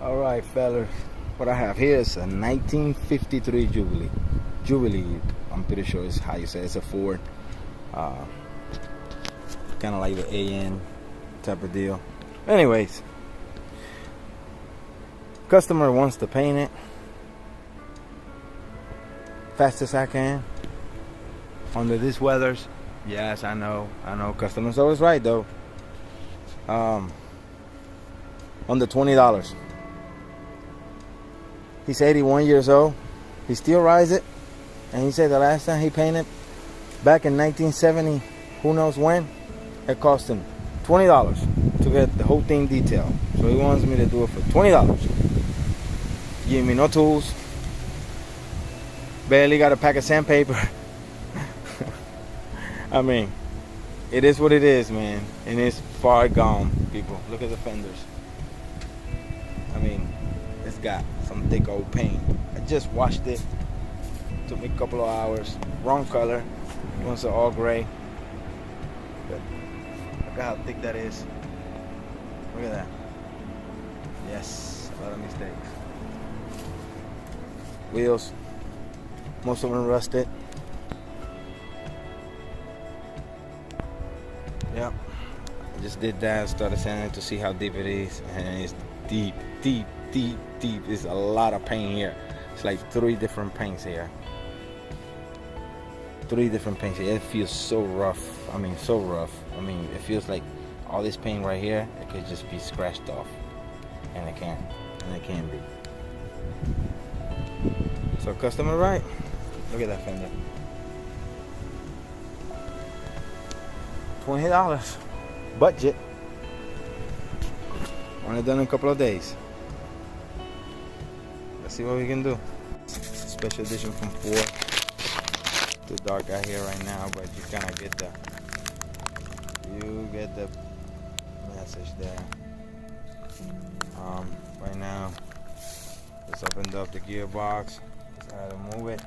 All right, fellas, what I have here is a 1953 Jubilee. I'm pretty sure it's how you say it. It's a Ford, kind of like the AN type of deal. Anyways, customer wants to paint it fast as I can under these weathers. Yes, I know. Customer's always right though. Under $20. He's 81 years old. He still rides it. And he said the last time he painted back in 1970, who knows when, it cost him $20 to get the whole thing detailed. So he wants me to do it for $20. Give me no tools. Barely got a pack of sandpaper. I mean, it is what it is, man. And it's far gone, people. Look at the fenders. I mean, it's got some thick old paint. I just washed it. Took me a couple of hours. Wrong color. He wants it all gray. But look at how thick that is. Look at that. Yes, a lot of mistakes. Wheels. Most of them rusted. Yep. I just did that. Started sanding it to see how deep it is. And it's deep. It's a lot of paint here. It's like 3 different paints here. 3 different paints here. It feels so rough. I mean, so rough. I mean, it feels like all this paint right here, it could just be scratched off. And it can't. And it can be. So customer right. Look at that fender. $20. Budget. Want it done in a couple of days. Let's see what we can do. Special edition from Ford. Too dark out here right now, but you kind of get the message there. Right now, just opened up the gearbox. Just had to move it.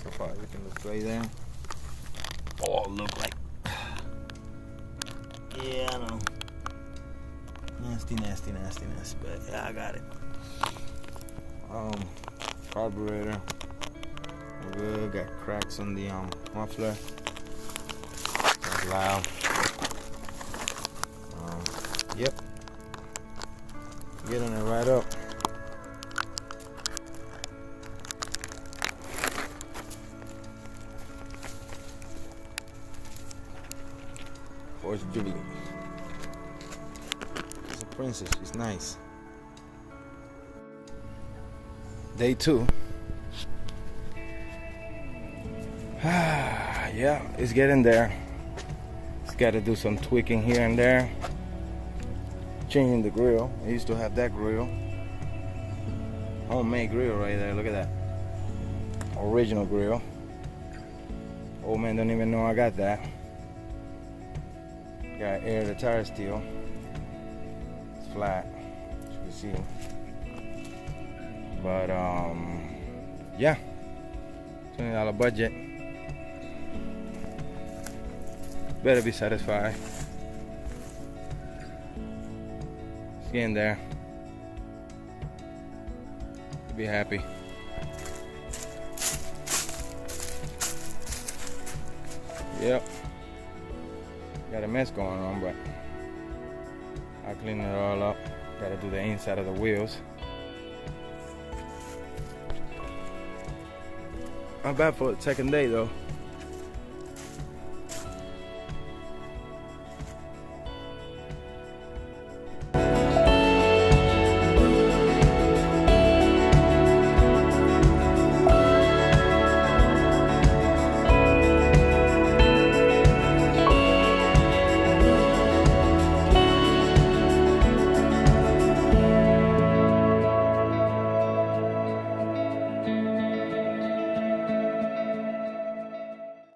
So far, everything looks great there. Oh, look like. Yeah, I know. Nasty, but yeah, I got it. Carburetor. Good. Got cracks on the muffler. That's loud. Yep. Getting it right up. Ford's Jubilee. She's a princess. She's nice. Day 2. Yeah, it's getting there. It's got to do some tweaking here and there. Changing the grill. I used to have that grill. Homemade grill right there. Look at that. Original grill. Old man don't even know I got that. Got air the tire steel. It's flat, as you can see. But yeah, $20 budget. Better be satisfied. It's getting there. Be happy. Yep. Got a mess going on, but I'll clean it all up. Gotta do the inside of the wheels. Not bad for the second day though.